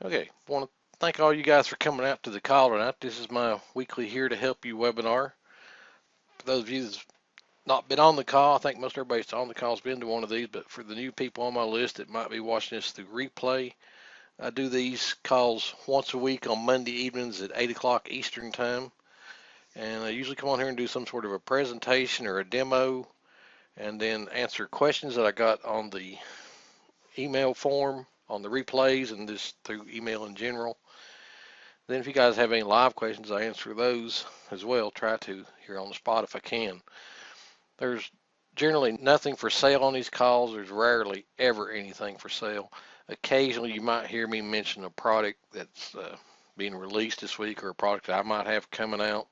Okay, I want to thank all you guys for coming out to the call tonight. This is my weekly Here to Help You webinar. For those of you that's not been on the call, I think most everybody's on the call has been to one of these, but for the new people on my list that might be watching this through replay, I do these calls once a week on Monday evenings at 8 o'clock Eastern Time. And I usually come on here and do some sort of a presentation or a demo and then answer questions that I got on the email form, on the replays, and just through email in general. Then if you guys have any live questions, I answer those as well. Try to here on the spot if I can. There's generally nothing for sale on these calls. There's rarely ever anything for sale. Occasionally you might hear me mention a product that's being released this week or a product that I might have coming out.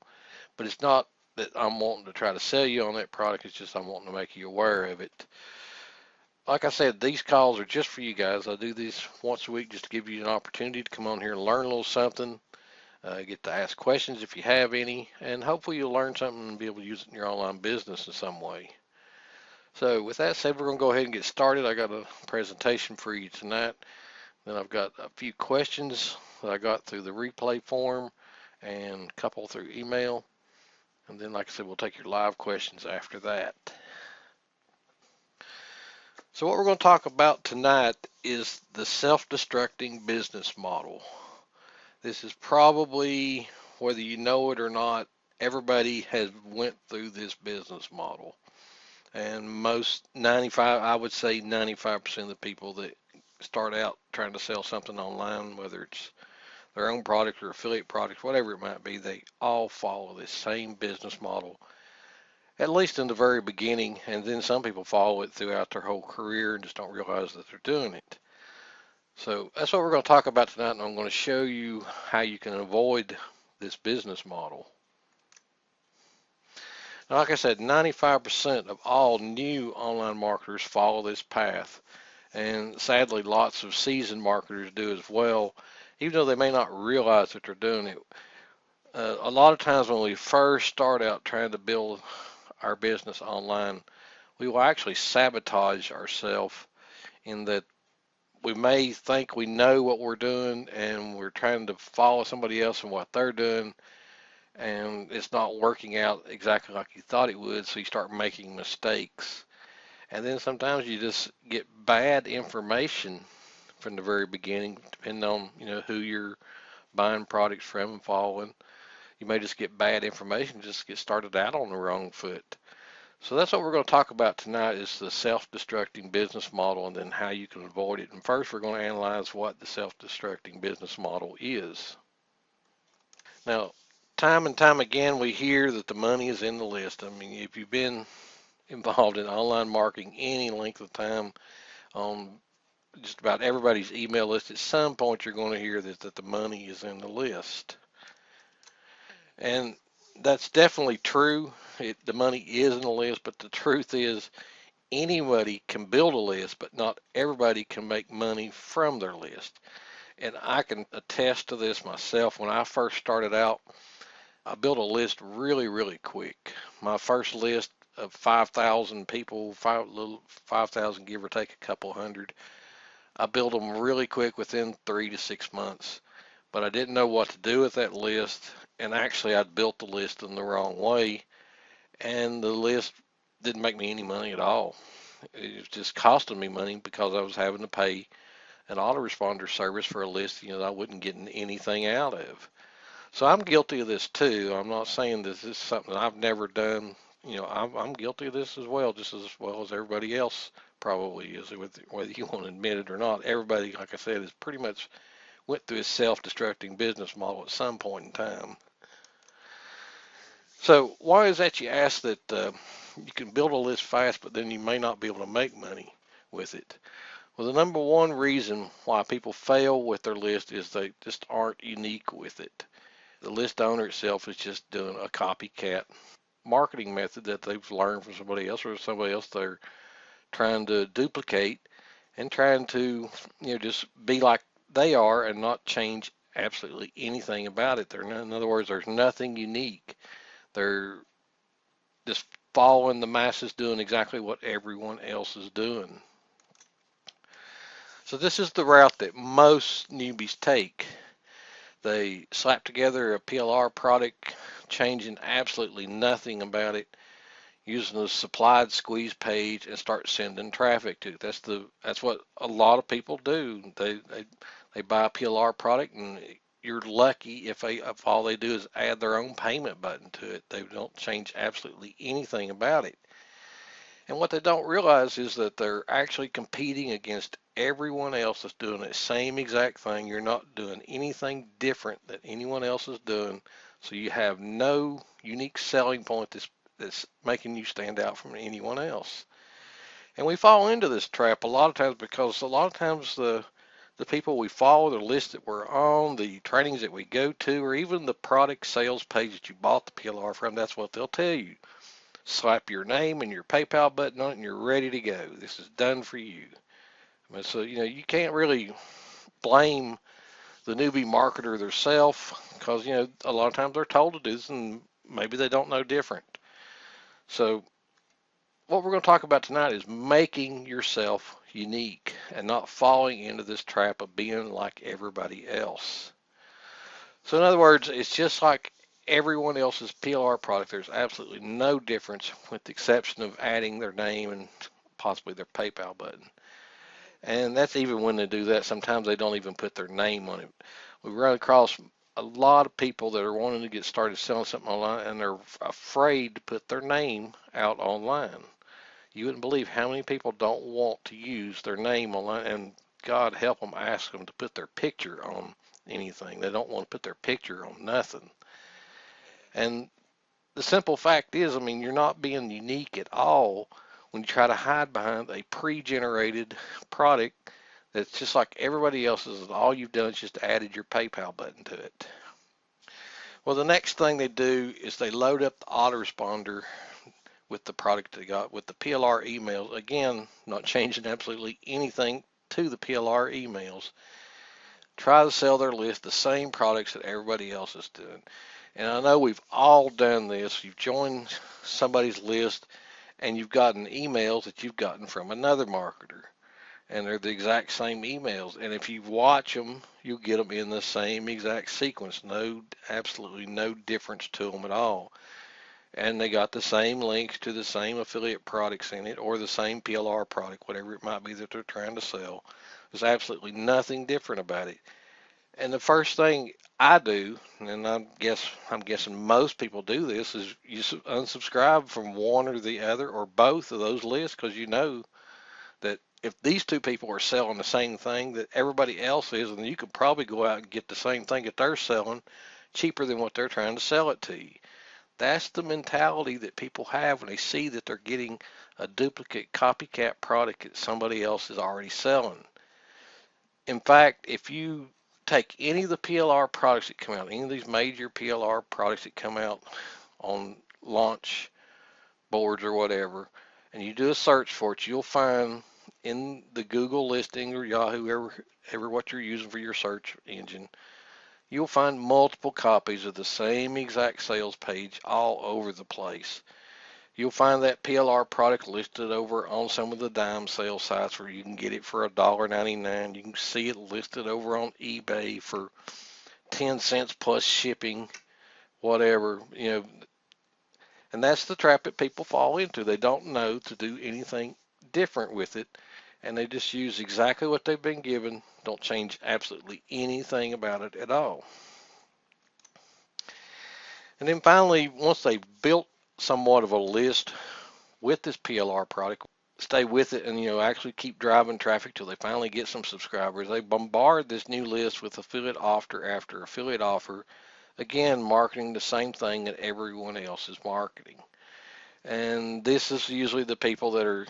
But it's not that I'm wanting to try to sell you on that product. It's just I'm wanting to make you aware of it. Like I said, these calls are just for you guys. I do these once a week just to give you an opportunity to come on here and learn a little something. Get to ask questions if you have any, and hopefully you'll learn something and be able to use it in your online business in some way. So with that said, we're going to go ahead and get started. I got a presentation for you tonight. Then I've got a few questions that I got through the replay form and a couple through email. And then, like I said, we'll take your live questions after that. So what we're going to talk about tonight is the self-destructing business model. This is probably, whether you know it or not, everybody has went through this business model. And most 95, I would say 95% of the people that start out trying to sell something online, whether it's their own product or affiliate product, whatever it might be, they all follow this same business model, at least in the very beginning. And then some people follow it throughout their whole career and just don't realize that they're doing it. So that's what we're going to talk about tonight, and I'm going to show you how you can avoid this business model. Now, like I said, 95% of all new online marketers follow this path, and sadly, lots of seasoned marketers do as well, even though they may not realize that they're doing it. A lot of times when we first start out trying to build our business online, we will actually sabotage ourselves in that we may think we know what we're doing and we're trying to follow somebody else and what they're doing, and it's not working out exactly like you thought it would, so you start making mistakes. And then sometimes you just get bad information from the very beginning, depending on who you're buying products from and following. You may just get bad information, just get started out on the wrong foot. So that's what we're going to talk about tonight, is the self-destructing business model and then how you can avoid it. And first we're going to analyze what the self-destructing business model is. Now, time and time again we hear that the money is in the list. I mean, if you've been involved in online marketing any length of time, on just about everybody's email list, at some point you're going to hear that the money is in the list. And that's definitely true. The money is in the list, but the truth is anybody can build a list, but not everybody can make money from their list. And I can attest to this myself. When I first started out, I built a list really, really quick. My first list of 5,000 people, 5,000 give or take a couple hundred, I built them really quick within 3 to 6 months. But I didn't know what to do with that list, and actually I'd built the list in the wrong way, and the list didn't make me any money at all. It was just costing me money because I was having to pay an autoresponder service for a list that I wouldn't get anything out of. So I'm guilty of this too. I'm not saying this is something I've never done. I'm guilty of this as well, just as well as everybody else probably is, whether you want to admit it or not. Everybody, like I said, has pretty much went through a self-destructing business model at some point in time. So why is that, you ask, that you can build a list fast, but then you may not be able to make money with it? Well, the number one reason why people fail with their list is they just aren't unique with it. The list owner itself is just doing a copycat marketing method that they've learned from somebody else, or somebody else they're trying to duplicate, and trying to just be like they are and not change absolutely anything about it. In other words, there's nothing unique. They're just following the masses, doing exactly what everyone else is doing. So this is the route that most newbies take. They slap together a PLR product, changing absolutely nothing about it, using the supplied squeeze page, and start sending traffic to it. That's what a lot of people do. They buy a PLR product, and you're lucky if all they do is add their own payment button to it. They don't change absolutely anything about it. And what they don't realize is that they're actually competing against everyone else that's doing the same exact thing. You're not doing anything different that anyone else is doing. So you have no unique selling point that's making you stand out from anyone else. And we fall into this trap a lot of times because a lot of times the people we follow, the list that we're on, the trainings that we go to, or even the product sales page that you bought the PLR from, that's what they'll tell you. Slap your name and your PayPal button on it, and you're ready to go. This is done for you. I mean, so you can't really blame the newbie marketer themselves because a lot of times they're told to do this, and maybe they don't know different. So what we're going to talk about tonight is making yourself unique and not falling into this trap of being like everybody else. So in other words, it's just like everyone else's PLR product. There's absolutely no difference with the exception of adding their name and possibly their PayPal button. And that's even when they do that. Sometimes they don't even put their name on it. We run across a lot of people that are wanting to get started selling something online, and they're afraid to put their name out online. You wouldn't believe how many people don't want to use their name online, and God help them, ask them to put their picture on anything. They don't want to put their picture on nothing. And the simple fact is, I mean, you're not being unique at all when you try to hide behind a pre-generated product that's just like everybody else's, and all you've done is just added your PayPal button to it. Well, the next thing they do is they load up the autoresponder with the product they got with the PLR emails. Again, not changing absolutely anything to the PLR emails. Try to sell their list the same products that everybody else is doing. And I know we've all done this. You've joined somebody's list and you've gotten emails that you've gotten from another marketer. And they're the exact same emails. And if you watch them, you'll get them in the same exact sequence. Absolutely no difference to them at all. And they got the same links to the same affiliate products in it, or the same PLR product, whatever it might be that they're trying to sell. There's absolutely nothing different about it. And the first thing I do, and I'm guessing most people do this, is you unsubscribe from one or the other or both of those lists, because you know that if these two people are selling the same thing that everybody else is, then you could probably go out and get the same thing that they're selling cheaper than what they're trying to sell it to you. That's the mentality that people have when they see that they're getting a duplicate copycat product that somebody else is already selling. In fact, if you take any of the PLR products that come out, any of these major PLR products that come out on launch boards or whatever, and you do a search for it, you'll find in the Google listing or Yahoo, ever what you're using for your search engine, you'll find multiple copies of the same exact sales page all over the place. You'll find that PLR product listed over on some of the dime sale sites where you can get it for $1.99. You can see it listed over on eBay for 10 cents plus shipping, whatever, and that's the trap that people fall into. They don't know to do anything different with it, and they just use exactly what they've been given, don't change absolutely anything about it at all. And then finally, once they've built somewhat of a list with this PLR product, stay with it and actually keep driving traffic till they finally get some subscribers. They bombard this new list with affiliate offer after affiliate offer, again marketing the same thing that everyone else is marketing. And this is usually the people that are,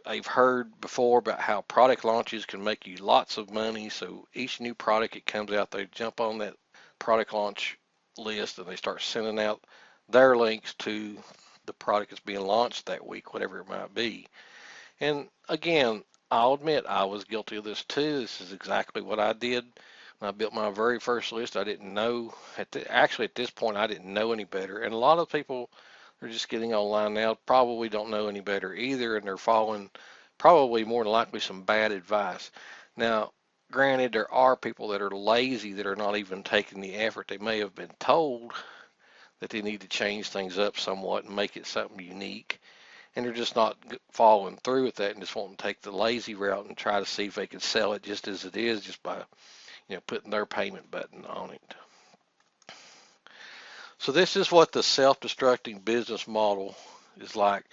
they've heard before about how product launches can make you lots of money. So each new product that comes out, they jump on that product launch list and they start sending out their links to the product that's being launched that week, whatever it might be. And again, I'll admit I was guilty of this too. This is exactly what I did when I built my very first list. I didn't know, actually at this point, I didn't know any better. And a lot of people are just getting online now, probably don't know any better either, and they're following probably more than likely some bad advice. Now, granted, there are people that are lazy that are not even taking the effort. They may have been told that they need to change things up somewhat and make it something unique, and they're just not following through with that and just wanting to take the lazy route and try to see if they can sell it just as it is, just by putting their payment button on it. So this is what the self-destructing business model is like.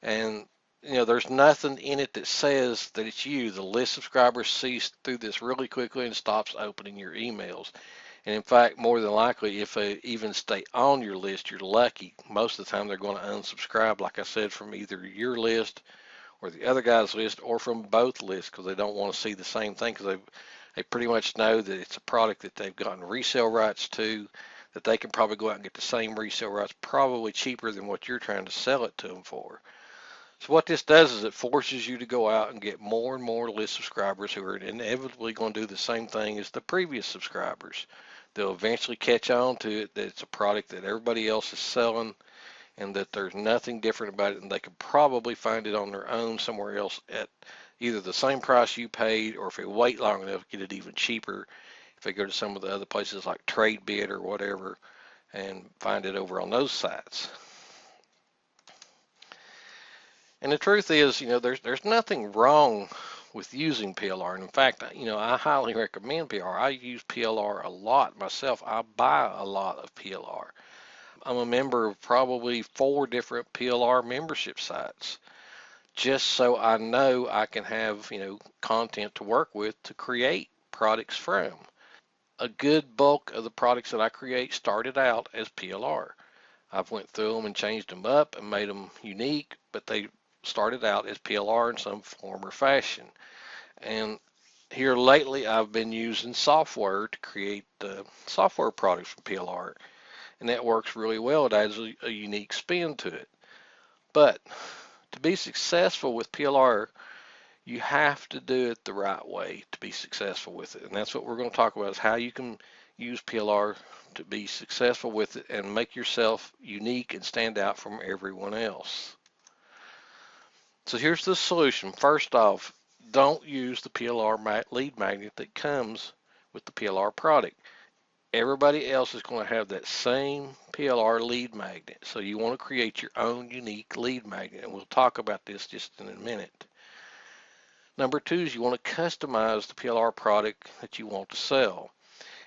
And there's nothing in it that says that it's you. The list subscribers sees through this really quickly and stops opening your emails. And in fact, more than likely, if they even stay on your list, you're lucky. Most of the time, they're going to unsubscribe, like I said, from either your list or the other guy's list, or from both lists, because they don't want to see the same thing, because they pretty much know that it's a product that they've gotten resale rights to, that they can probably go out and get the same resale rights probably cheaper than what you're trying to sell it to them for. So what this does is it forces you to go out and get more and more list subscribers who are inevitably going to do the same thing as the previous subscribers. They'll eventually catch on to it that it's a product that everybody else is selling and that there's nothing different about it, and they could probably find it on their own somewhere else at either the same price you paid, or if they wait long enough, get it even cheaper if they go to some of the other places like TradeBit or whatever and find it over on those sites. And the truth is, there's nothing wrong with using PLR. And in fact, I highly recommend PLR. I use PLR a lot myself. I buy a lot of PLR. I'm a member of probably 4 different PLR membership sites, just so I know I can have, content to work with to create products from. A good bulk of the products that I create started out as PLR. I've went through them and changed them up and made them unique, but they started out as PLR in some form or fashion. And here lately, I've been using software to create software products from PLR, and that works really well. It adds a unique spin to it. But to be successful with PLR, you have to do it the right way to be successful with it. And that's what we're going to talk about, is how you can use PLR to be successful with it and make yourself unique and stand out from everyone else. So here's the solution. First off, don't use the PLR lead magnet that comes with the PLR product. Everybody else is going to have that same PLR lead magnet. So you want to create your own unique lead magnet, and we'll talk about this just in a minute. Number 2 is you want to customize the PLR product that you want to sell.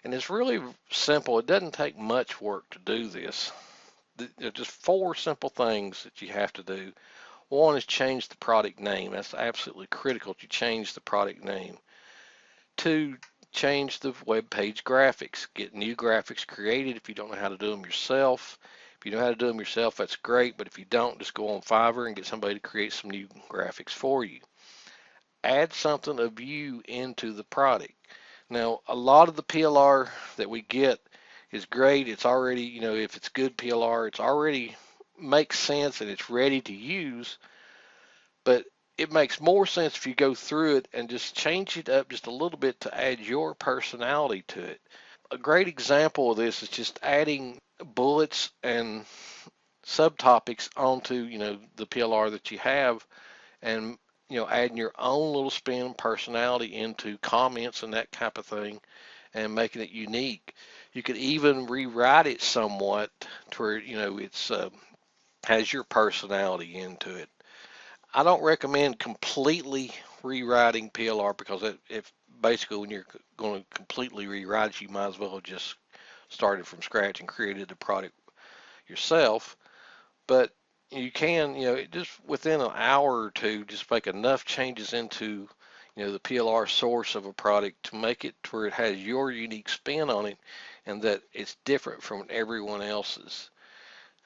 And it's really simple. It doesn't take much work to do this. There are just 4 simple things that you have to do. One is change the product name. That's absolutely critical to change the product name. 2, change the web page graphics. Get new graphics created if you don't know how to do them yourself. If you know how to do them yourself, that's great, but if you don't, just go on Fiverr and get somebody to create some new graphics for you. Add something of you into the product. Now, a lot of the PLR that we get is great. It's already, if it's good PLR, it's already makes sense and it's ready to use, but it makes more sense if you go through it and just change it up just a little bit to add your personality to it. A great example of this is just adding bullets and subtopics onto, the PLR that you have, and adding your own little spin personality into comments and that type of thing, and making it unique. You could even rewrite it somewhat to where it's has your personality into it. I don't recommend completely rewriting PLR, because if basically when you're going to completely rewrite it, you might as well have just started from scratch and created the product yourself. But you can, just within an hour or two, just make enough changes into, the PLR source of a product to make it to where it has your unique spin on it and that it's different from everyone else's.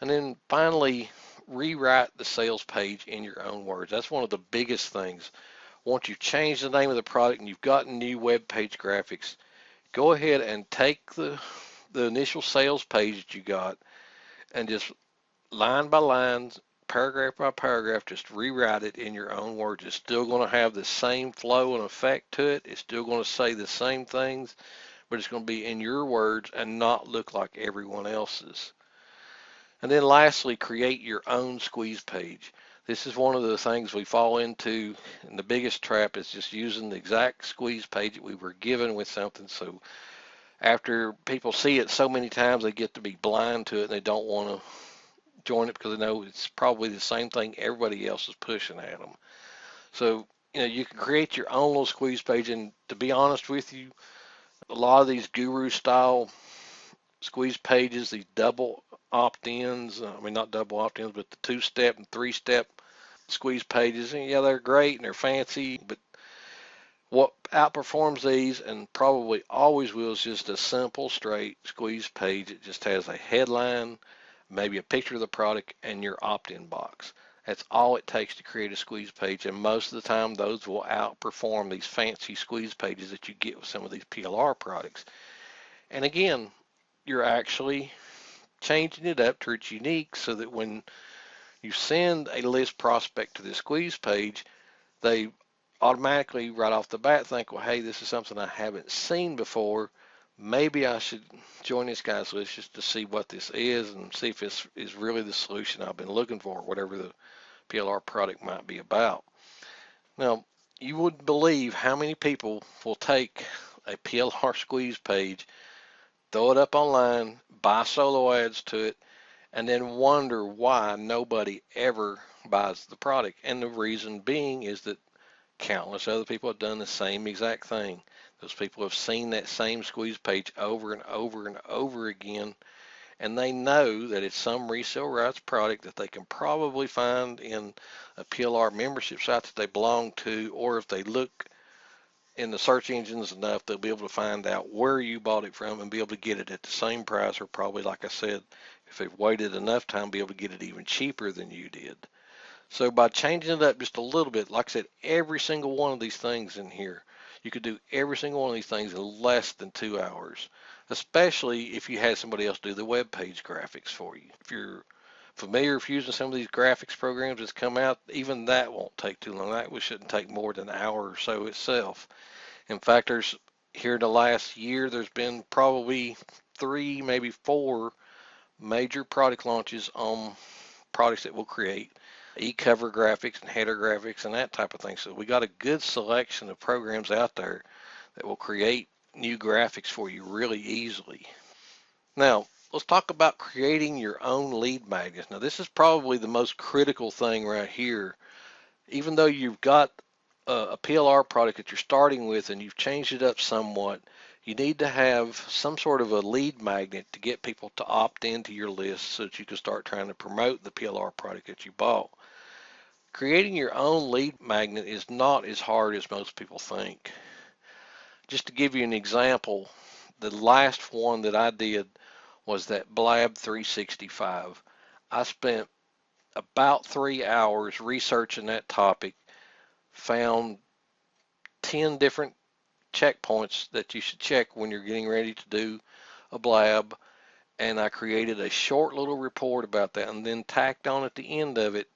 And then finally, rewrite the sales page in your own words. That's one of the biggest things. Once you've changed the name of the product and you've gotten new web page graphics, go ahead and take the initial sales page that you got and just line by line, paragraph by paragraph, just rewrite it in your own words. It's still going to have the same flow and effect to it. It's still going to say the same things, but it's going to be in your words and not look like everyone else's. And then lastly, create your own squeeze page. This is one of the things we fall into, and the biggest trap is just using the exact squeeze page that we were given with something. So after people see it so many times, they get to be blind to it and they don't want to join it because they know it's probably the same thing everybody else is pushing at them. So, you can create your own little squeeze page. And to be honest with you, a lot of these guru style squeeze pages, these double opt-ins, I mean, not double opt-ins, but the 2-step and 3-step squeeze pages, and yeah, they're great and they're fancy, but what outperforms these and probably always will is just a simple, straight squeeze page. It just has a headline, maybe a picture of the product, and your opt-in box. That's all it takes to create a squeeze page, and most of the time those will outperform these fancy squeeze pages that you get with some of these PLR products. And again, you're actually changing it up to it's unique so that when you send a list prospect to the squeeze page, they automatically right off the bat think, well, hey, this is something I haven't seen before. Maybe I should join this guy's list just to see what this is and see if this is really the solution I've been looking for, whatever the PLR product might be about. Now, you wouldn't believe how many people will take a PLR squeeze page, throw it up online, buy solo ads to it, and then wonder why nobody ever buys the product. And the reason being is that countless other people have done the same exact thing. Those people have seen that same squeeze page over and over and over again, and they know that it's some resale rights product that they can probably find in a PLR membership site that they belong to, or if they look in the search engines enough, they'll be able to find out where you bought it from and be able to get it at the same price, or probably, like I said, if they've waited enough time, be able to get it even cheaper than you did. So by changing it up just a little bit, like I said, every single one of these things in here, you could do every single one of these things in less than 2 hours, especially if you had somebody else do the web page graphics for you. If you're familiar with using some of these graphics programs that's come out, even that won't take too long. That shouldn't take more than an hour or so itself. In fact, here in the last year, there's been probably 3, maybe 4 major product launches on products that will create e-cover graphics and header graphics and that type of thing. So we got a good selection of programs out there that will create new graphics for you really easily. Now, let's talk about creating your own lead magnets. Now, this is probably the most critical thing right here. Even though you've got a PLR product that you're starting with and you've changed it up somewhat, you need to have some sort of a lead magnet to get people to opt into your list so that you can start trying to promote the PLR product that you bought. Creating your own lead magnet is not as hard as most people think. Just to give you an example, the last one that I did was that Blab 365. I spent about 3 hours researching that topic, found 10 different checkpoints that you should check when you're getting ready to do a blab, and I created a short little report about that and then tacked on at the end of it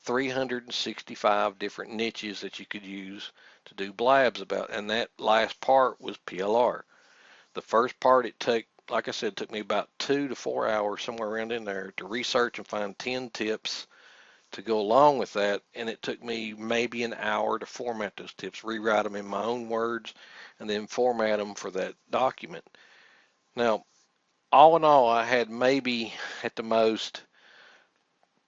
365 different niches that you could use to do blabs about, and that last part was PLR. The first part, it took, like I said, took me about 2 to 4 hours, somewhere around in there, to research and find 10 tips to go along with that, and it took me maybe an hour to format those tips, rewrite them in my own words, and then format them for that document. Now, all in all, I had maybe at the most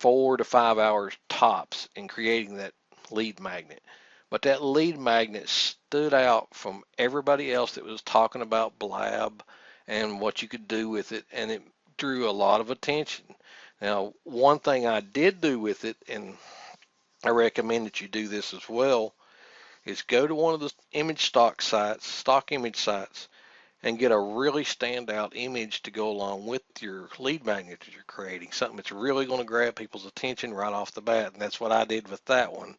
4 to 5 hours tops in creating that lead magnet. But that lead magnet stood out from everybody else that was talking about Blab and what you could do with it, and it drew a lot of attention. Now, one thing I did do with it, and I recommend that you do this as well, is go to one of the image stock image sites, and get a really standout image to go along with your lead magnet that you're creating, something that's really going to grab people's attention right off the bat. And that's what I did with that one.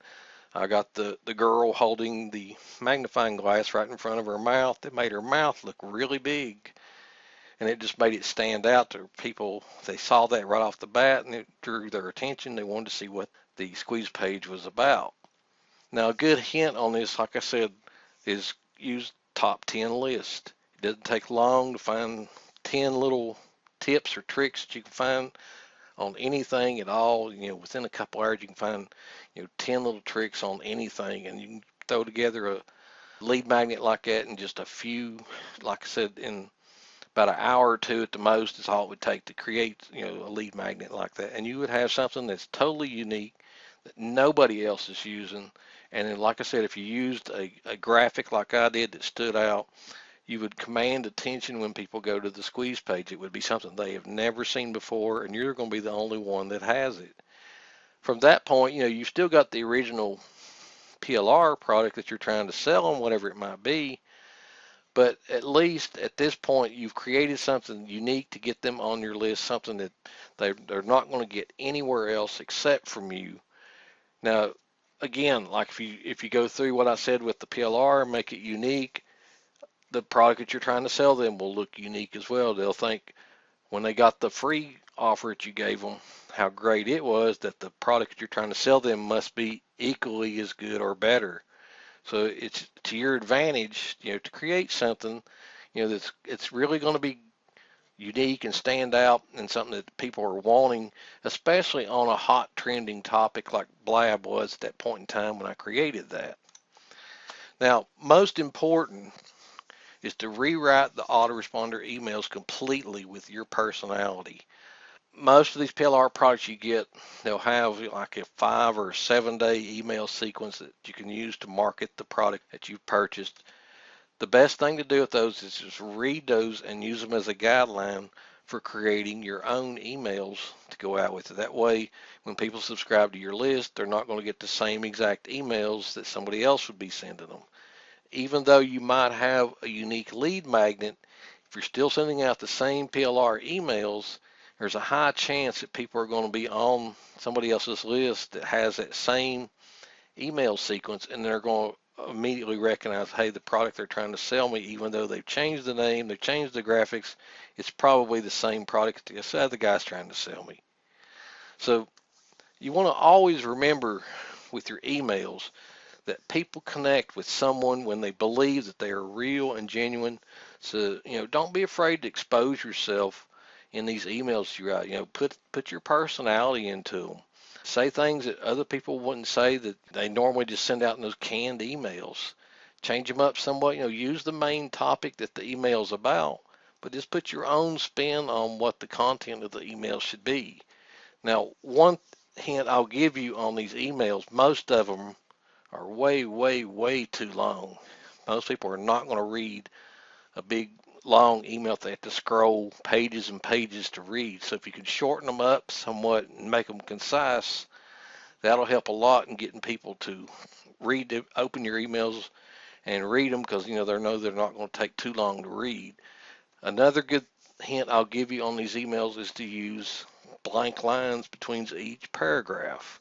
I got the girl holding the magnifying glass right in front of her mouth. It made her mouth look really big, and it just made it stand out to people. They saw that right off the bat, and it drew their attention. They wanted to see what the squeeze page was about. Now, a good hint on this, like I said, is use top 10 list. It doesn't take long to find 10 little tips or tricks that you can find on anything at all. Within a couple hours, you can find, 10 little tricks on anything, and you can throw together a lead magnet like that in just a few, like I said, in about an hour or two at the most is all it would take to create, a lead magnet like that. And you would have something that's totally unique that nobody else is using. And then, like I said, if you used a graphic like I did that stood out, you would command attention when people go to the squeeze page. It would be something they have never seen before, and you're going to be the only one that has it. From that point, you've still got the original PLR product that you're trying to sell them, whatever it might be, but at least at this point, you've created something unique to get them on your list, something that they're not going to get anywhere else except from you. Now, again, like if you go through what I said with the PLR, make it unique, the product that you're trying to sell them will look unique as well. They'll think when they got the free offer that you gave them, how great it was, that the product that you're trying to sell them must be equally as good or better. So it's to your advantage, to create something, that's it's really going to be unique and stand out and something that people are wanting, especially on a hot trending topic like Blab was at that point in time when I created that. Now, most important is to rewrite the autoresponder emails completely with your personality. Most of these PLR products you get, they'll have like a 5 or 7 day email sequence that you can use to market the product that you've purchased. The best thing to do with those is just read those and use them as a guideline for creating your own emails to go out with. That way, when people subscribe to your list, they're not going to get the same exact emails that somebody else would be sending them. Even though you might have a unique lead magnet, if you're still sending out the same PLR emails, there's a high chance that people are going to be on somebody else's list that has that same email sequence, and they're going to immediately recognize, hey, the product they're trying to sell me, even though they've changed the name, they've changed the graphics, it's probably the same product the other guy's trying to sell me. So you want to always remember with your emails that people connect with someone when they believe that they are real and genuine. So, don't be afraid to expose yourself in these emails you write. Put your personality into them. Say things that other people wouldn't say that they normally just send out in those canned emails. Change them up somewhat. Use the main topic that the email's about, but just put your own spin on what the content of the email should be. Now, one hint I'll give you on these emails, most of them are way, way, way too long. Most people are not going to read a big, long email. They have to scroll pages and pages to read. So if you can shorten them up somewhat and make them concise, that'll help a lot in getting people to open your emails and read them, because they know they're not going to take too long to read. Another good hint I'll give you on these emails is to use blank lines between each paragraph.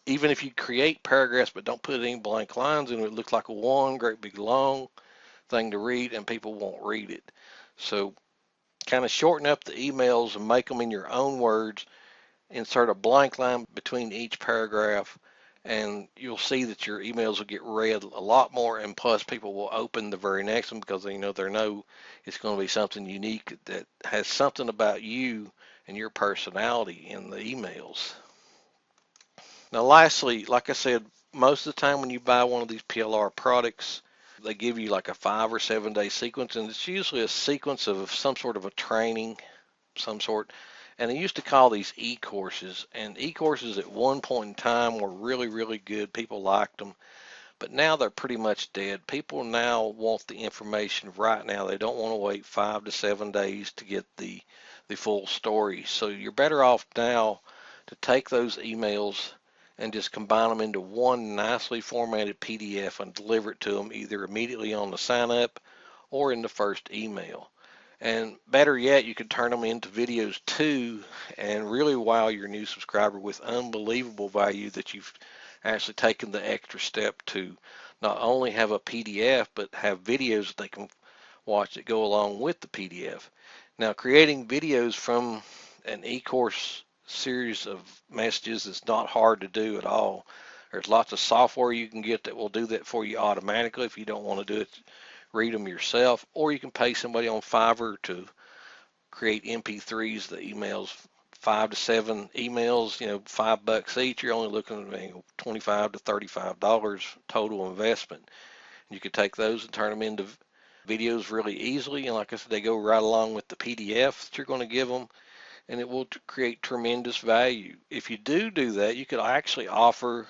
Even if you create paragraphs but don't put any blank lines in it, it looks like a one great big long thing to read, and people won't read it. So kind of shorten up the emails and make them in your own words. Insert a blank line between each paragraph, and you'll see that your emails will get read a lot more, and plus people will open the very next one because they know it's going to be something unique that has something about you and your personality in the emails. Now, lastly, like I said, most of the time when you buy one of these PLR products, they give you like a 5 or 7 day sequence, and it's usually a sequence of some sort of a training, some sort. And they used to call these e-courses, and e-courses at one point in time were really, really good. People liked them, but now they're pretty much dead. People now want the information right now. They don't want to wait 5 to 7 days to get the full story. So you're better off now to take those emails and just combine them into one nicely formatted PDF and deliver it to them either immediately on the sign up or in the first email. And better yet, you could turn them into videos too and really wow your new subscriber with unbelievable value that you've actually taken the extra step to not only have a PDF but have videos that they can watch that go along with the PDF. Now, creating videos from an e-course series of messages is not hard to do at all. There's lots of software you can get that will do that for you automatically if you don't want to do it, read them yourself, or you can pay somebody on Fiverr to create MP3s, the emails 5 to 7 emails, $5 each, you're only looking at $25 to $35 total investment. You could take those and turn them into videos really easily. And like I said, they go right along with the PDF that you're going to give them, and it will create tremendous value. If you do that, you could actually offer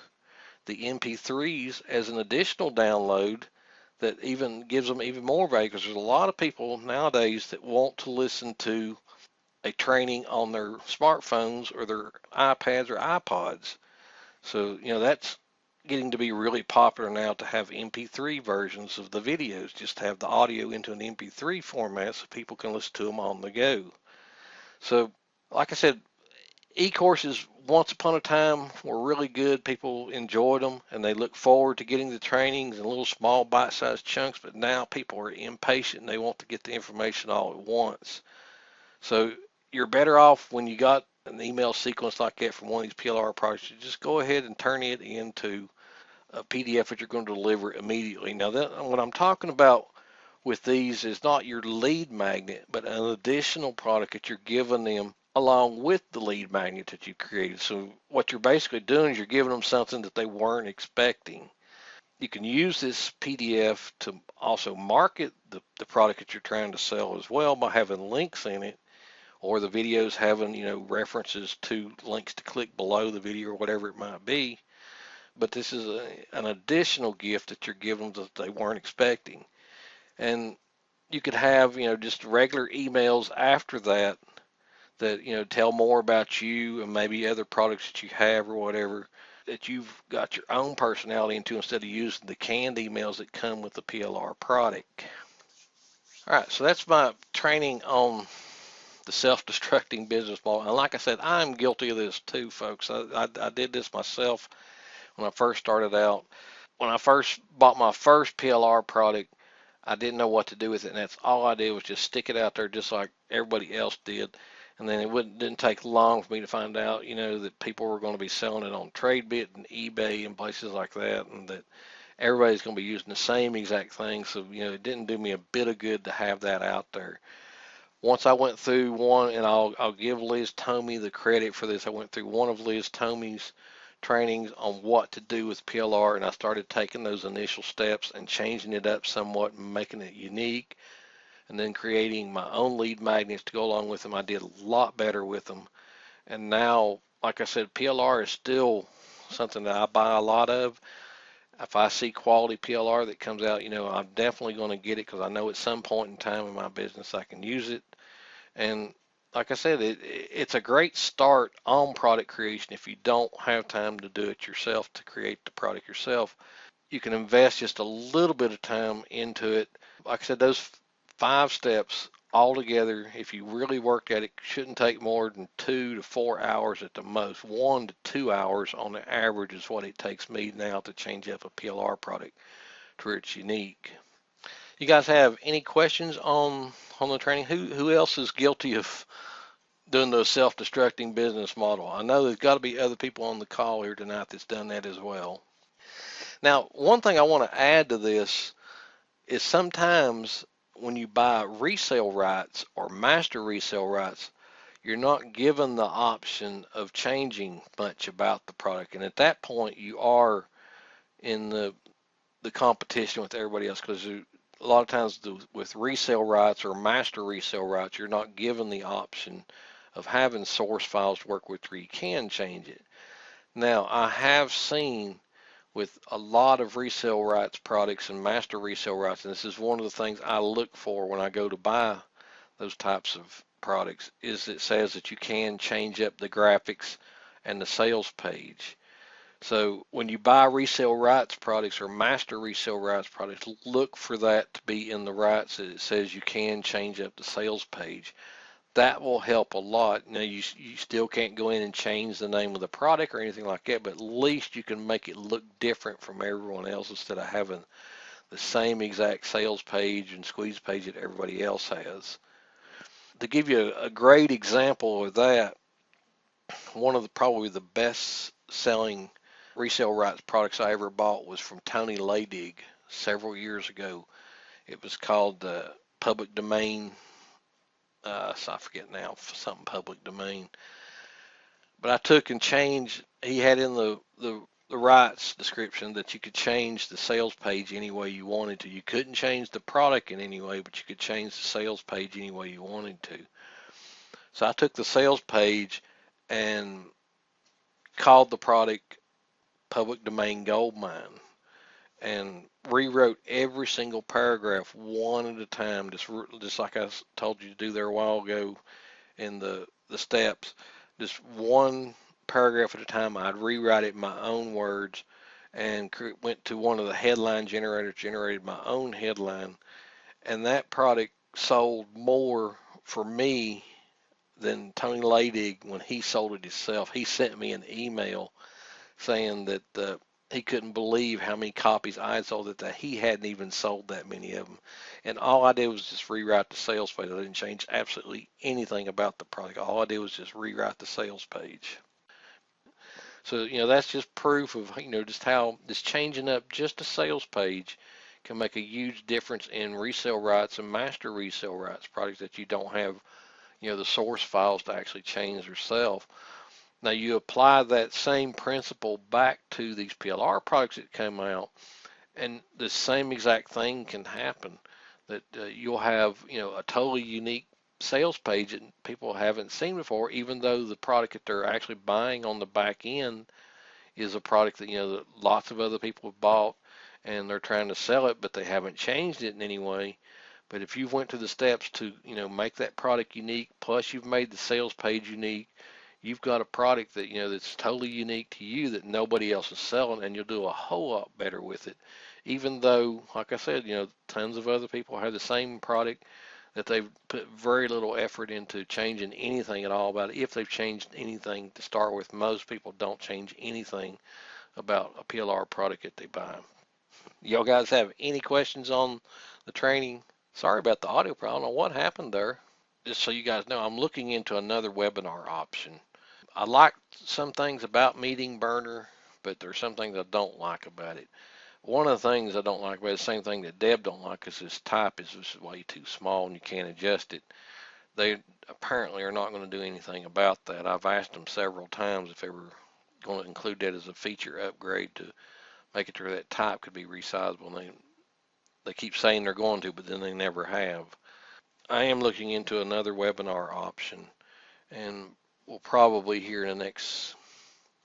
the MP3s as an additional download that even gives them even more value, because there's a lot of people nowadays that want to listen to a training on their smartphones or their iPads or iPods. So, that's getting to be really popular now, to have MP3 versions of the videos, just to have the audio into an MP3 format so people can listen to them on the go. So, like I said, e-courses once upon a time were really good. People enjoyed them and they look forward to getting the trainings in little small bite-sized chunks, but now people are impatient and they want to get the information all at once. So you're better off when you got an email sequence like that from one of these PLR products, you just go ahead and turn it into a PDF that you're going to deliver immediately. Now, what I'm talking about with these is not your lead magnet, but an additional product that you're giving them along with the lead magnet that you created. So what you're basically doing is you're giving them something that they weren't expecting. You can use this PDF to also market the product that you're trying to sell as well, by having links in it, or the videos having, references to links to click below the video or whatever it might be. But this is an additional gift that you're giving them that they weren't expecting. And you could have, just regular emails after that, tell more about you and maybe other products that you have or whatever, that you've got your own personality into, instead of using the canned emails that come with the PLR product. All right, so that's my training on the self-destructing business model. And like I said, I'm guilty of this too, folks. I did this myself when I first started out. When I first bought my first PLR product, I didn't know what to do with it, and that's all I did was just stick it out there just like everybody else did. And then didn't take long for me to find out, that people were going to be selling it on TradeBit and eBay and places like that, and that everybody's going to be using the same exact thing. So, it didn't do me a bit of good to have that out there. Once I went through one, and I'll give Liz Tomey the credit for this, I went through one of Liz Tomey's trainings on what to do with PLR, and I started taking those initial steps and changing it up somewhat and making it unique, and then creating my own lead magnets to go along with them. I did a lot better with them. And now, like I said, PLR is still something that I buy a lot of. If I see quality PLR that comes out, I'm definitely going to get it, because I know at some point in time in my business I can use it. And like I said, it's a great start on product creation. If you don't have time to do it yourself, to create the product yourself, you can invest just a little bit of time into it. Like I said, those 5 steps all together, if you really worked at it, shouldn't take more than 2 to 4 hours at the most. 1 to 2 hours on the average is what it takes me now to change up a PLR product to where it's unique. You guys have any questions on the training? Who else is guilty of doing the self-destructing business model? I know there's got to be other people on the call here tonight that's done that as well. Now, one thing I want to add to this is, sometimes when you buy resale rights or master resale rights, you're not given the option of changing much about the product. And at that point, you are in the competition with everybody else, because a lot of times with resale rights or master resale rights, you're not given the option of having source files to work with where you can change it. Now, I have seen with a lot of resale rights products and master resale rights, and this is one of the things I look for when I go to buy those types of products, is it says that you can change up the graphics and the sales page. So when you buy resale rights products or master resale rights products, look for that to be in the rights, that it says you can change up the sales page. That will help a lot. Now, you still can't go in and change the name of the product or anything like that, but at least you can make it look different from everyone else, instead of having the same exact sales page and squeeze page that everybody else has. To give you a great example of that, one of probably the best selling resale rights products I ever bought was from Tony Leydig several years ago. It was called Public Domain. So I forget now, something public domain. But I took and changed. He had in the rights description that you could change the sales page any way you wanted to. You couldn't change the product in any way, but you could change the sales page any way you wanted to. So I took the sales page and called the product Public Domain Gold Mine and rewrote every single paragraph one at a time, just like I told you to do there a while ago in the steps. Just one paragraph at a time. I'd rewrite it in my own words and went to one of the headline generators, generated my own headline, and that product sold more for me than Tony Ladig when he sold it himself. He sent me an email saying that he couldn't believe how many copies I had sold, that he hadn't even sold that many of them. And all I did was just rewrite the sales page. I didn't change absolutely anything about the product. All I did was just rewrite the sales page. So, that's just proof of, just how just changing up just a sales page can make a huge difference in resale rights and master resale rights, products that you don't have, the source files to actually change yourself. Now you apply that same principle back to these PLR products that come out, and the same exact thing can happen. That you'll have, a totally unique sales page that people haven't seen before, even though the product that they're actually buying on the back end is a product that, that lots of other people have bought, and they're trying to sell it, but they haven't changed it in any way. But if you went to the steps to, make that product unique, plus you've made the sales page unique, you've got a product that, that's totally unique to you that nobody else is selling, and you'll do a whole lot better with it. Even though, like I said, tons of other people have the same product that they've put very little effort into changing anything at all about it. If they've changed anything to start with, most people don't change anything about a PLR product that they buy. Y'all guys have any questions on the training? Sorry about the audio problem. I don't know what happened there. Just so you guys know, I'm looking into another webinar option. I like some things about Meeting Burner, but there's some things I don't like about it. One of the things I don't like about it, the same thing that Deb don't like, is this type is just way too small and you can't adjust it. They apparently are not going to do anything about that. I've asked them several times if they were going to include that as a feature upgrade to make it to where that type could be resizable. And they keep saying they're going to, but then they never have. I am looking into another webinar option, and we'll probably here in the next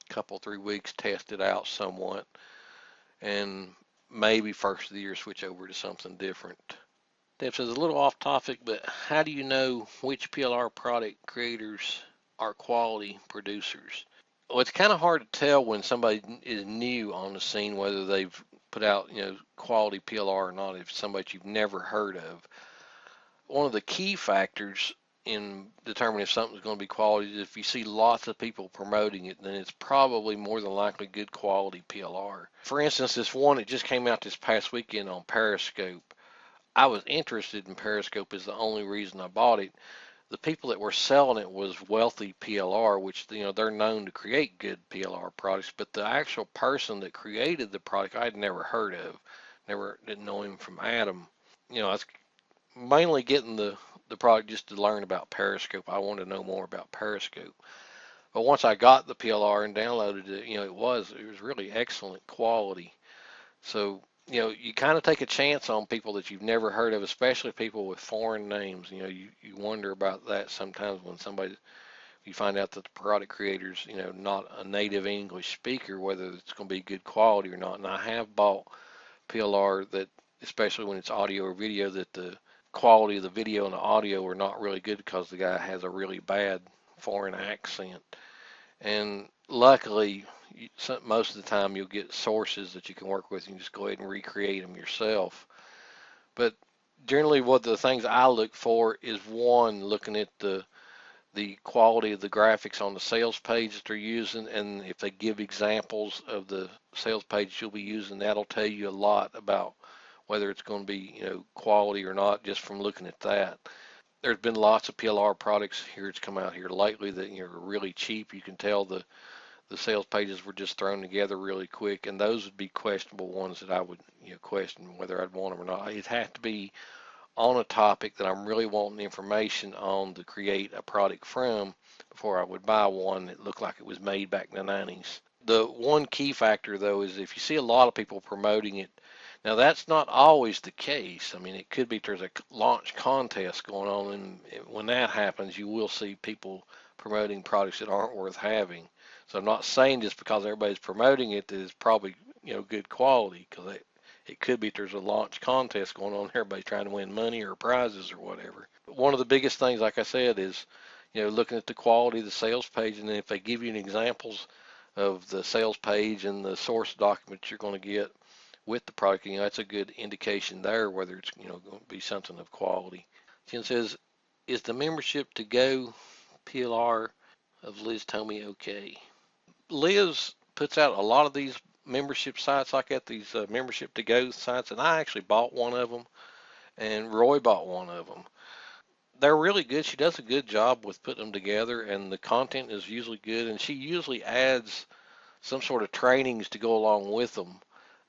couple 3 weeks test it out somewhat, and maybe first of the year switch over to something different. Deb says a little off topic, but how do you know which PLR product creators are quality producers? Well, it's kind of hard to tell when somebody is new on the scene whether they've put out, quality PLR or not. If somebody you've never heard of, one of the key factors in determining if something's going to be quality is if you see lots of people promoting it, then it's probably more than likely good quality PLR. For instance, this one that just came out this past weekend on Periscope. I was interested in Periscope is the only reason I bought it. The people that were selling it was Wealthy PLR, which, they're known to create good PLR products, but the actual person that created the product I'd never heard of. Didn't know him from Adam. I was mainly getting the product just to learn about Periscope. I wanted to know more about Periscope. But once I got the PLR and downloaded it, it was really excellent quality. So, you kind of take a chance on people that you've never heard of, especially people with foreign names. You wonder about that sometimes when you find out that the product creator's, not a native English speaker, whether it's going to be good quality or not. And I have bought PLR that, especially when it's audio or video, that the quality of the video and the audio are not really good because the guy has a really bad foreign accent. And luckily, most of the time you'll get sources that you can work with and just go ahead and recreate them yourself. But generally, what the things I look for is, one, looking at the quality of the graphics on the sales page that they're using, and if they give examples of the sales page you'll be using, that'll tell you a lot about whether it's going to be, quality or not, just from looking at that. There's been lots of PLR products here that's come out here lately that, are really cheap. You can tell the sales pages were just thrown together really quick, and those would be questionable ones that I would, question whether I'd want them or not. It'd have to be on a topic that I'm really wanting information on to create a product from before I would buy one that looked like it was made back in the 90s. The one key factor, though, is if you see a lot of people promoting it. Now, that's not always the case. I mean, it could be there's a launch contest going on, and when that happens, you will see people promoting products that aren't worth having. So I'm not saying just because everybody's promoting it that it's probably good quality, because it could be there's a launch contest going on, everybody's trying to win money or prizes or whatever. One of the biggest things, like I said, is looking at the quality of the sales page, and then if they give you an examples of the sales page and the source documents you're going to get with the product, that's a good indication there whether it's going to be something of quality. Jen says, is the membership to go PLR of Liz Tomey okay? Liz puts out a lot of these membership sites like that, these membership to go sites, and I actually bought one of them, and Roy bought one of them. They're really good. She does a good job with putting them together, and the content is usually good, and she usually adds some sort of trainings to go along with them.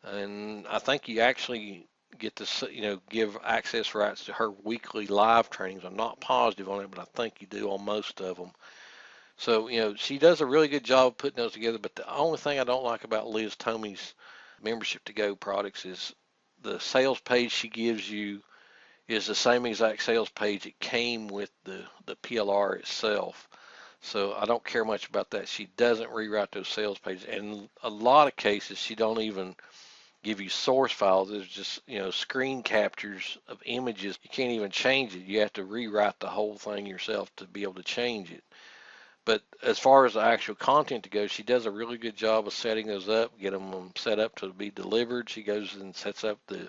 And I think you actually get to, give access rights to her weekly live trainings. I'm not positive on it, but I think you do on most of them. So, she does a really good job putting those together. But the only thing I don't like about Liz Tomey's membership to go products is the sales page she gives you is the same exact sales page it came with the PLR itself. So I don't care much about that. She doesn't rewrite those sales pages. And a lot of cases, she don't even give you source files. There's just, screen captures of images. You can't even change it. You have to rewrite the whole thing yourself to be able to change it. But as far as the actual content to go, she does a really good job of setting those up, get them set up to be delivered. She goes and sets up the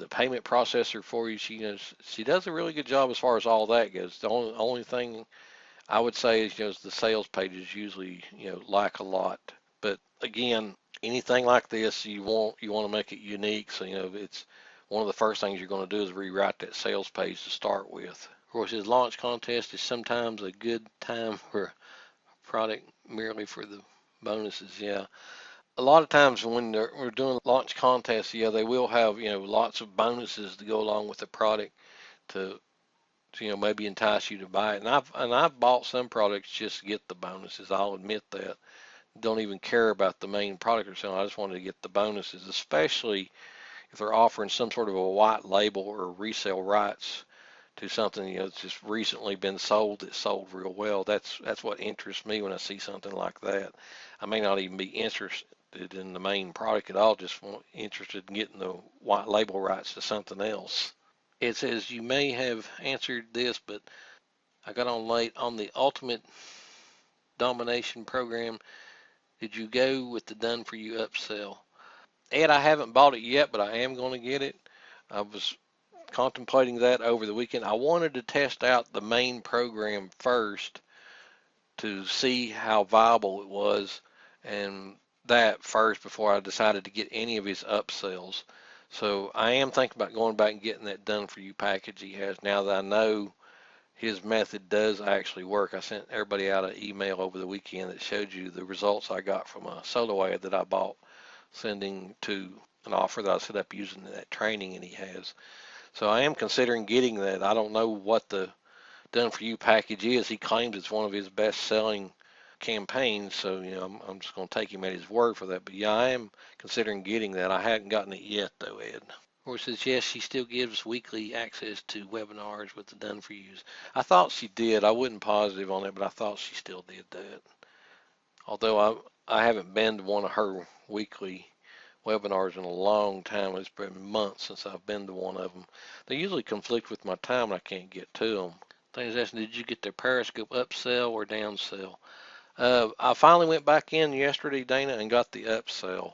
payment processor for you. She does a really good job as far as all that goes. The only thing I would say is the sales pages usually lack a lot. But again, anything like this you want to make it unique. So it's one of the first things you're going to do is rewrite that sales page to start with. Of course, his launch contest is sometimes a good time for a product merely for the bonuses. Yeah, a lot of times when we're doing launch contests, they will have lots of bonuses to go along with the product to maybe entice you to buy it. And I've bought some products just to get the bonuses. I'll admit that. Don't even care about the main product or something. I just wanted to get the bonuses, especially if they're offering some sort of a white label or resale rights to something that's just recently been sold that sold real well. That's what interests me when I see something like that. I may not even be interested in the main product at all, just interested in getting the white label rights to something else. It says you may have answered this, but I got on late on the Ultimate Domination program. Did you go with the done for you upsell? Ed, I haven't bought it yet, but I am going to get it. I was contemplating that over the weekend. I wanted to test out the main program first to see how viable it was, and that first before I decided to get any of his upsells. So I am thinking about going back and getting that done for you package he has now that I know his method does actually work. I sent everybody out an email over the weekend that showed you the results I got from a solo ad that I bought, sending to an offer that I set up using that training and he has. So I am considering getting that. I don't know what the done for you package is. He claims it's one of his best selling campaigns, so I'm just going to take him at his word for that. But yeah, I am considering getting that. I hadn't gotten it yet though, Ed. Or says yes, she still gives weekly access to webinars with the done for yous. I thought she did. I wasn't positive on it, but I thought she still did that. Although I haven't been to one of her weekly webinars in a long time. It's been months since I've been to one of them. They usually conflict with my time and I can't get to them. Things asking, did you get the Periscope upsell or downsell? I finally went back in yesterday, Dana, and got the upsell.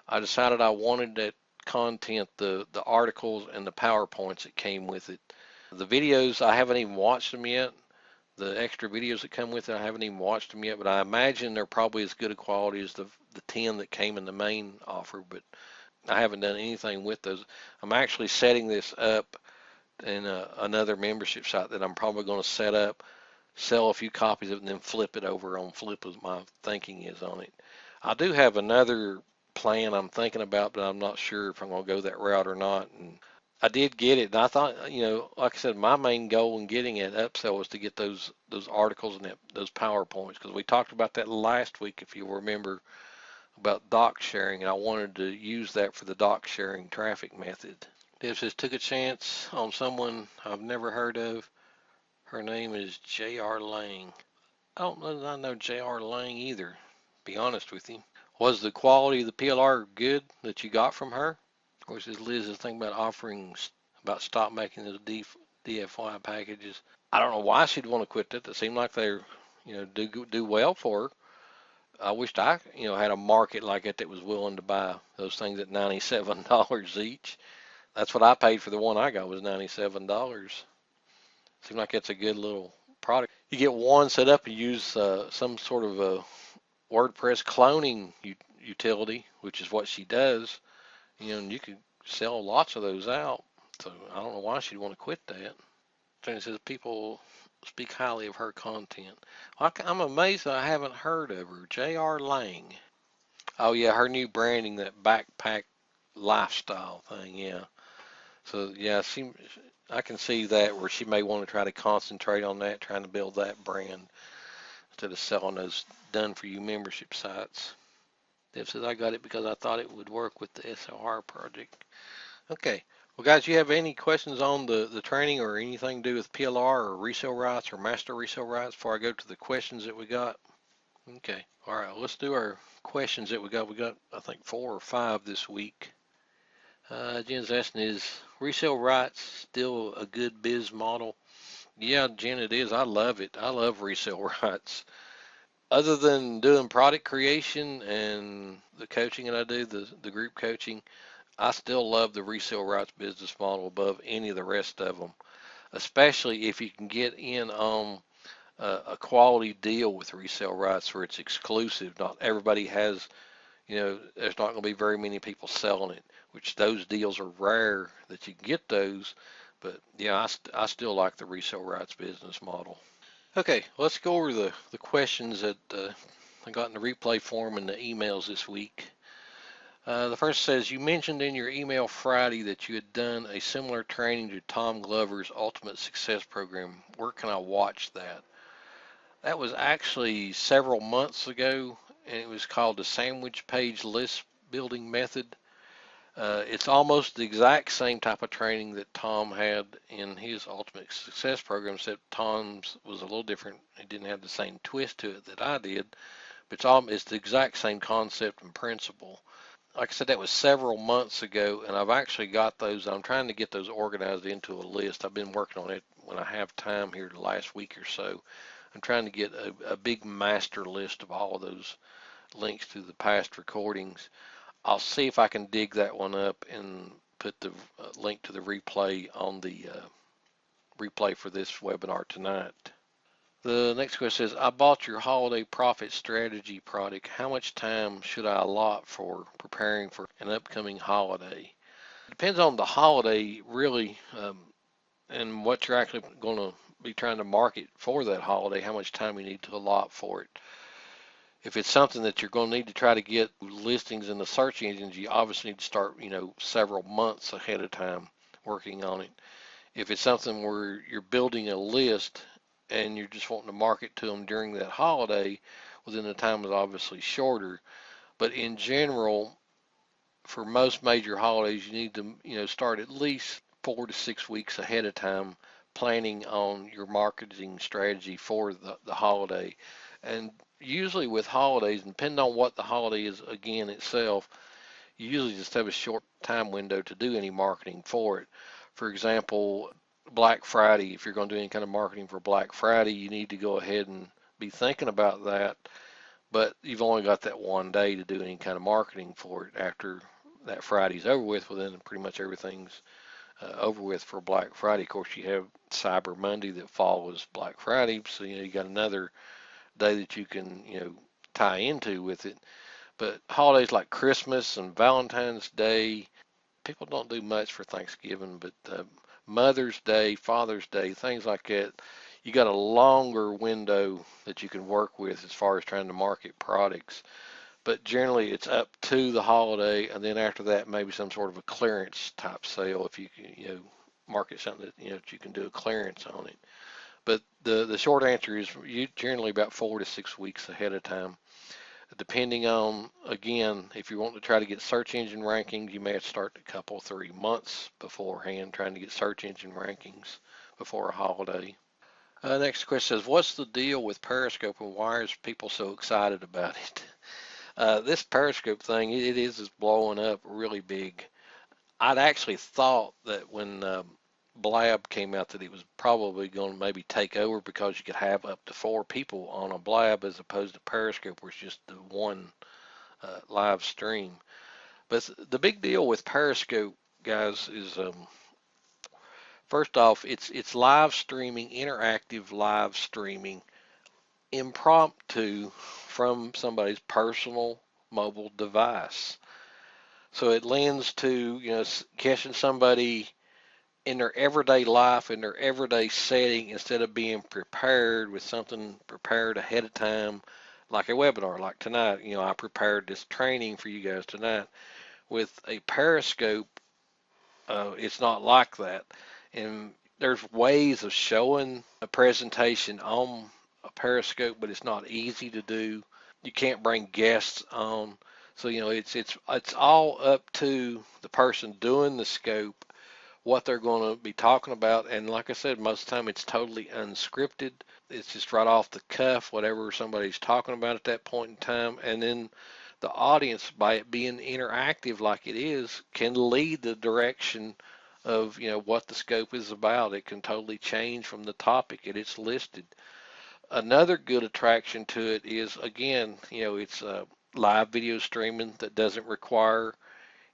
I decided I wanted that content, the articles and the PowerPoints that came with it. The videos, I haven't even watched them yet. The extra videos that come with it, I haven't even watched them yet, but I imagine they're probably as good a quality as the 10 that came in the main offer, but I haven't done anything with those. I'm actually setting this up in another membership site that I'm probably going to set up, sell a few copies of it, and then flip it over on Flip as my thinking is on it. I do have another plan I'm thinking about, but I'm not sure if I'm going to go that route or not. And I did get it, and I thought, like I said, my main goal in getting it upsell was to get those articles and those PowerPoints, because we talked about that last week, if you remember, about doc sharing, and I wanted to use that for the doc sharing traffic method. Deb says, took a chance on someone I've never heard of. Her name is J.R. Lang. I don't know that I know J.R. Lang either, be honest with you. Was the quality of the PLR good that you got from her? Of course, as Liz is thinking about about stop making those DFY packages. I don't know why she'd want to quit that. It seemed like they're, do well for her. I wished I had a market like that was willing to buy those things at $97 each. That's what I paid for the one I got, was $97. Seemed like it's a good little product. You get one set up and use some sort of a WordPress cloning utility, which is what she does. And you could sell lots of those out. So I don't know why she'd want to quit that. It says people speak highly of her content. I'm amazed that I haven't heard of her. J.R. Lang. Oh yeah, her new branding, that backpack lifestyle thing. Yeah. So yeah, I can see that where she may want to try to concentrate on that, trying to build that brand instead of selling those done for you membership sites. Deb says I got it because I thought it would work with the SLR project. Okay. Well, guys, you have any questions on the training or anything to do with PLR or resale rights or master resale rights before I go to the questions that we got? Okay. All right. Let's do our questions that we got. We got, I think, 4 or 5 this week. Jen's asking, is resale rights still a good biz model? Yeah, Jen, it is. I love it. I love resale rights. Other than doing product creation and the coaching that I do, the group coaching, I still love the resale rights business model above any of the rest of them, especially if you can get in on a quality deal with resale rights where it's exclusive. Not everybody has, there's not going to be very many people selling it, which those deals are rare that you can get those. But yeah, I still like the resale rights business model. Okay, let's go over the questions that I got in the replay form and the emails this week. The first says, you mentioned in your email Friday that you had done a similar training to Tom Glover's Ultimate Success Program. Where can I watch that? That was actually several months ago, and it was called the Sandwich Page List Building Method. It's almost the exact same type of training that Tom had in his Ultimate Success Program, except Tom's was a little different. It didn't have the same twist to it that I did, but it's the exact same concept and principle. Like I said, that was several months ago, and I've actually got those. I'm trying to get those organized into a list. I've been working on it when I have time here the last week or so. I'm trying to get a big master list of all of those links to the past recordings. I'll see if I can dig that one up and put the link to the replay on the replay for this webinar tonight. The next question says, I bought your holiday profit strategy product. How much time should I allot for preparing for an upcoming holiday? It depends on the holiday, really, and what you're actually going to be trying to market for that holiday, how much time you need to allot for it. If it's something that you're going to need to try to get listings in the search engines, you obviously need to start, several months ahead of time working on it. If it's something where you're building a list and you're just wanting to market to them during that holiday, well, then the time is obviously shorter. But in general, for most major holidays, you need to, start at least 4 to 6 weeks ahead of time planning on your marketing strategy for the holiday. And usually with holidays, depending on what the holiday is again itself, you usually just have a short time window to do any marketing for it. For example, Black Friday, if you're going to do any kind of marketing for Black Friday, you need to go ahead and be thinking about that, but you've only got that one day to do any kind of marketing for it. After that Friday's over with, well, then pretty much everything's over with for Black Friday. Of course, you have Cyber Monday that follows Black Friday, so you got another day that you can tie into with it. But holidays like Christmas and Valentine's Day, people don't do much for Thanksgiving, but Mother's Day, Father's Day, things like that, you got a longer window that you can work with as far as trying to market products. but generally it's up to the holiday, and then after that, maybe some sort of a clearance type sale if you can, market something that, that you can do a clearance on it. But the short answer is you generally about 4 to 6 weeks ahead of time. Depending on, again, if you want to try to get search engine rankings, you may have to start a couple, 3 months beforehand trying to get search engine rankings before a holiday. Next question says, what's the deal with Periscope and why is people so excited about it? This Periscope thing, it is blowing up really big. I'd actually thought that when Blab came out that it was probably going to maybe take over because you could have up to 4 people on a Blab as opposed to Periscope where it's just the one live stream. But the big deal with Periscope, guys, is first off, it's live streaming, interactive live streaming, impromptu from somebody's personal mobile device. So it lends to, catching somebody in their everyday life, in their everyday setting, instead of being prepared with something prepared ahead of time, like a webinar, like tonight. I prepared this training for you guys tonight. With a Periscope, it's not like that. And there's ways of showing a presentation on a Periscope, but it's not easy to do. You can't bring guests on. So, it's all up to the person doing the scope, what they're going to be talking about. And like I said, most of the time it's totally unscripted. It's just right off the cuff, whatever somebody's talking about at that point in time. And then the audience, by it being interactive like it is, can lead the direction of, what the scope is about. It can totally change from the topic that it's listed. Another good attraction to it is, again, it's live video streaming that doesn't require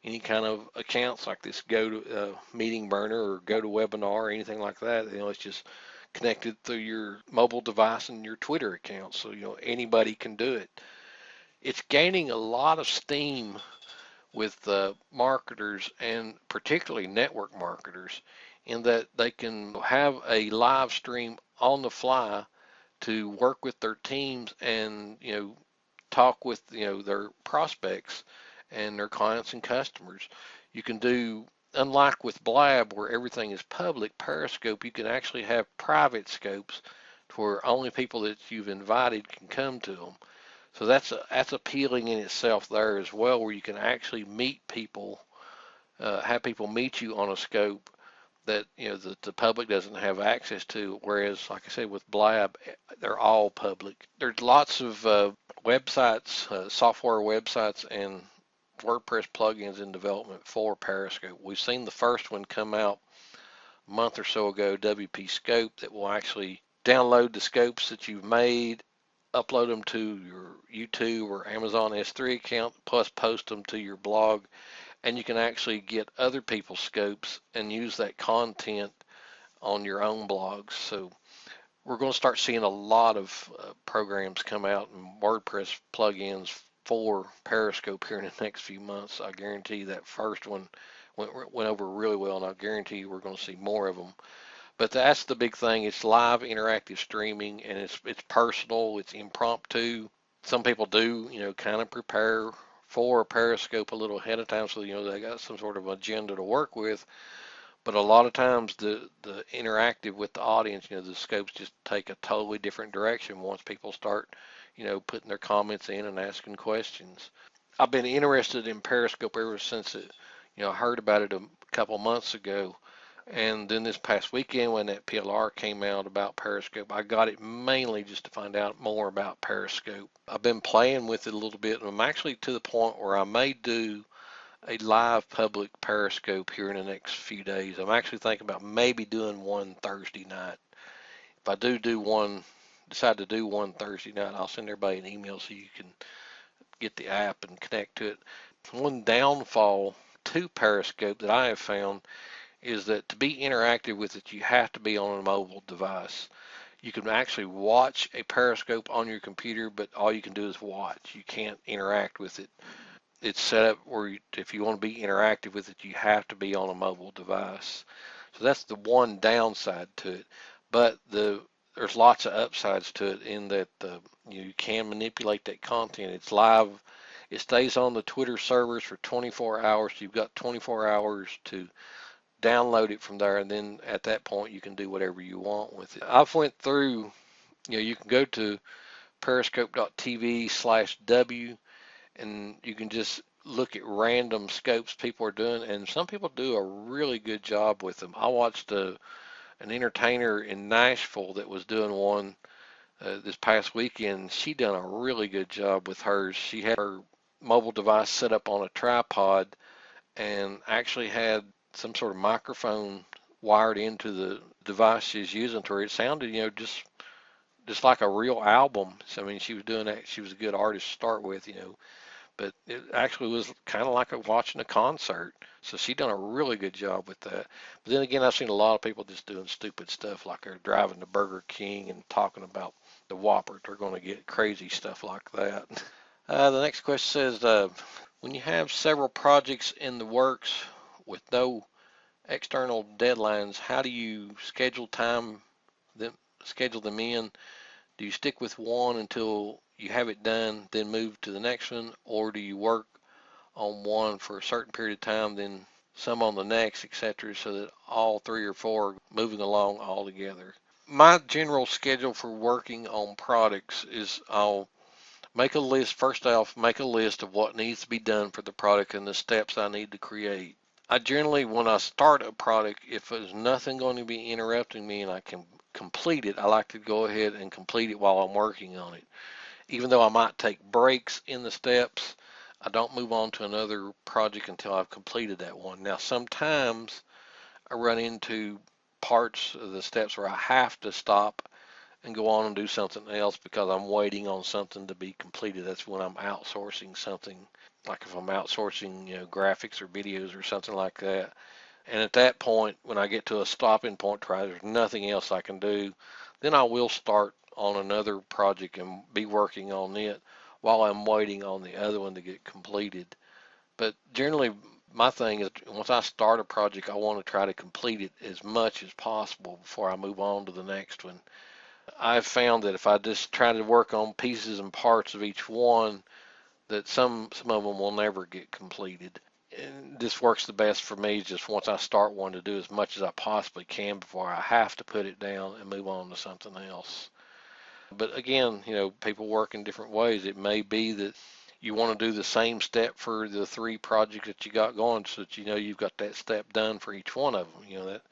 any kind of accounts like this Go to Meeting Burner or Go to Webinar or anything like that. It's just connected through your mobile device and your Twitter account, so anybody can do it. It's gaining a lot of steam with marketers, and particularly network marketers, in that they can have a live stream on the fly to work with their teams and talk with their prospects and their clients and customers. You can do, unlike with Blab where everything is public, Periscope, you can actually have private scopes to where only people that you've invited can come to them. So that's appealing in itself there as well, where you can actually meet people, have people meet you on a scope that the public doesn't have access to. Whereas, like I said, with Blab, they're all public. There's lots of websites, software websites, and WordPress plugins in development for Periscope. We've seen the first one come out a month or so ago, WP Scope, that will actually download the scopes that you've made, upload them to your YouTube or Amazon S3 account, plus post them to your blog, and you can actually get other people's scopes and use that content on your own blogs. So we're going to start seeing a lot of programs come out and WordPress plugins for Periscope here in the next few months. I guarantee that first one went over really well, and I guarantee you we're going to see more of them. But that's the big thing. It's live interactive streaming, and it's personal. It's impromptu. Some people do, kind of prepare for a Periscope a little ahead of time, so they got some sort of agenda to work with. But a lot of times the interactive with the audience, the scopes just take a totally different direction once people start, putting their comments in and asking questions. I've been interested in Periscope ever since I heard about it a couple months ago. And then this past weekend when that PLR came out about Periscope, I got it mainly just to find out more about Periscope. I've been playing with it a little bit, and I'm actually to the point where I may do a live public Periscope here in the next few days. I'm actually thinking about maybe doing one Thursday night. If I decide to do one Thursday night, I'll send everybody an email so you can get the app and connect to it. One downfall to Periscope that I have found is that to be interactive with it, you have to be on a mobile device. You can actually watch a Periscope on your computer, but all you can do is watch. You can't interact with it. It's set up where if you want to be interactive with it, you have to be on a mobile device. So that's the one downside to it. But there's lots of upsides to it in that you can manipulate that content. It's live It stays on the Twitter servers for 24 hours. You've got 24 hours to download it from there, and then at that point you can do whatever you want with it. I've went through, you can go to periscope.tv/w, and you can just look at random scopes people are doing, and some people do a really good job with them. I watched an entertainer in Nashville that was doing one this past weekend. She done a really good job with hers. She had her mobile device set up on a tripod and actually had some sort of microphone wired into the device she's using to her. It sounded, just like a real album. So I mean, she was doing that. She was a good artist to start with, but it actually was kind of like watching a concert. So she done a really good job with that. But then again, I've seen a lot of people just doing stupid stuff, like they're driving to Burger King and talking about the Whopper. They're going to get crazy stuff like that. The next question says, when you have several projects in the works with no external deadlines, how do you schedule them in? Do you stick with one until you have it done, then move to the next one, or do you work on one for a certain period of time, then some on the next, etc., so that all three or four are moving along all together? My general schedule for working on products is I'll make a list. First off, make a list of what needs to be done for the product and the steps I need to create. I generally, when I start a product, if there's nothing going to be interrupting me and I can complete it, I like to go ahead and complete it while I'm working on it. Even though I might take breaks in the steps, I don't move on to another project until I've completed that one. Now, sometimes I run into parts of the steps where I have to stop and go on and do something else because I'm waiting on something to be completed. That's when I'm outsourcing something, like if I'm outsourcing, graphics or videos or something like that. And at that point, when I get to a stopping point, there's nothing else I can do, then I will start on another project and be working on it while I'm waiting on the other one to get completed. But generally, my thing is once I start a project, I want to try to complete it as much as possible before I move on to the next one. I've found that if I just try to work on pieces and parts of each one, that some of them will never get completed. And this works the best for me just once I start one to do as much as I possibly can before I have to put it down and move on to something else. But again, people work in different ways. It may be that you want to do the same step for the three projects that you got going so that you've got that step done for each one of them. That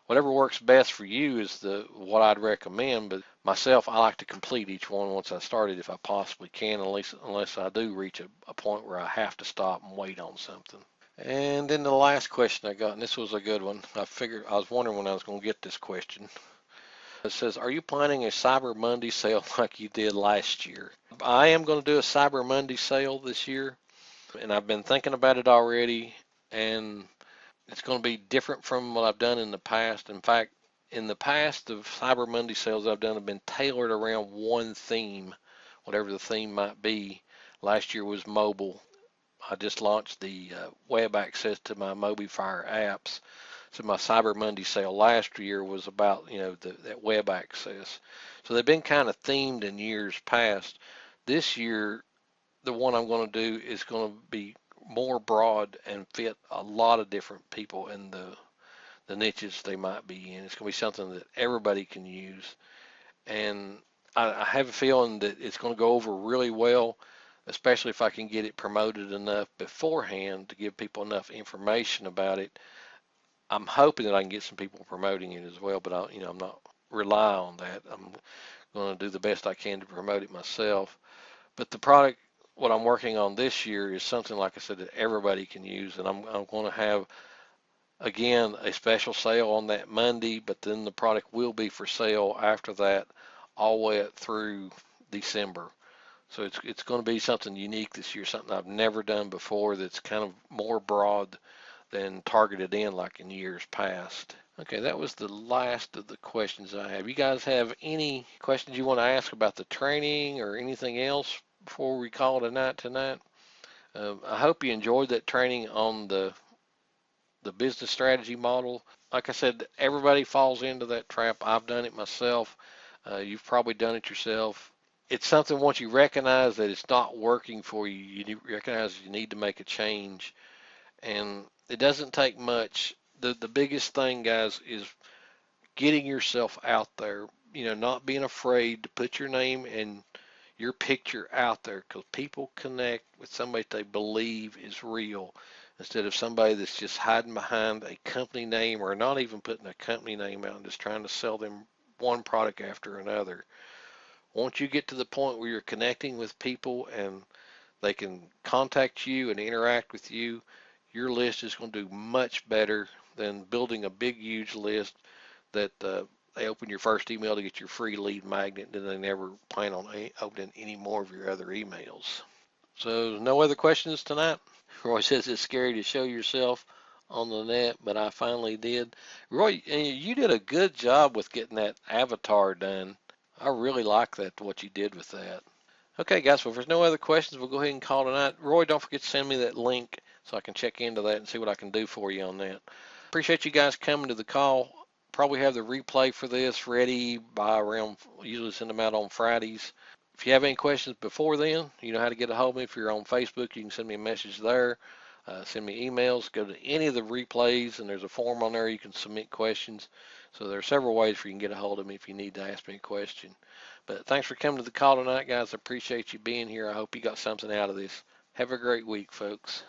whatever works best for you is what I'd recommend. But myself, I like to complete each one once I start it if I possibly can, unless I do reach a point where I have to stop and wait on something. And then the last question I got, and this was a good one. I was wondering when I was going to get this question. It says, are you planning a Cyber Monday sale like you did last year? I am going to do a Cyber Monday sale this year, and I've been thinking about it already, and it's going to be different from what I've done in the past. In fact, in the past, the Cyber Monday sales I've done have been tailored around one theme, whatever the theme might be. Last year was mobile. I just launched the web access to my MobiFire apps. So my Cyber Monday sale last year was about, that web access. So they've been kind of themed in years past. This year, the one I'm going to do is going to be more broad and fit a lot of different people in the niches they might be in. It's going to be something that everybody can use. And I have a feeling that it's going to go over really well, especially if I can get it promoted enough beforehand to give people enough information about it. I'm hoping that I can get some people promoting it as well, but I'm not rely on that. I'm going to do the best I can to promote it myself. But the product, what I'm working on this year is something, like I said, that everybody can use, and I'm going to have, again, a special sale on that Monday, but then the product will be for sale after that all the way up through December. So it's going to be something unique this year, something I've never done before that's kind of more broad than targeted in like in years past. Okay, that was the last of the questions I have. You guys have any questions you want to ask about the training or anything else before we call it a night tonight? I hope you enjoyed that training on the business strategy model. Like I said, everybody falls into that trap. I've done it myself. You've probably done it yourself. it's something once you recognize that it's not working for you, you recognize you need to make a change. And it doesn't take much. The biggest thing, guys, is getting yourself out there. Not being afraid to put your name and your picture out there, because people connect with somebody they believe is real instead of somebody that's just hiding behind a company name, or not even putting a company name out and just trying to sell them one product after another. Once you get to the point where you're connecting with people and they can contact you and interact with you, your list is going to do much better than building a big, huge list that they open your first email to get your free lead magnet, and they never plan on opening any more of your other emails. So, no other questions tonight? Roy says it's scary to show yourself on the net, but I finally did. Roy, you did a good job with getting that avatar done. I really like that, what you did with that. Okay, guys, well, if there's no other questions, we'll go ahead and call tonight. Roy, don't forget to send me that link so I can check into that and see what I can do for you on that. Appreciate you guys coming to the call. Probably have the replay for this ready by around, usually send them out on Fridays. If you have any questions before then, you know how to get a hold of me. If you're on Facebook, you can send me a message there. Send me emails. Go to any of the replays, and there's a form on there you can submit questions. So there are several ways for you can get a hold of me if you need to ask me a question. But thanks for coming to the call tonight, guys. I appreciate you being here. I hope you got something out of this. Have a great week, folks.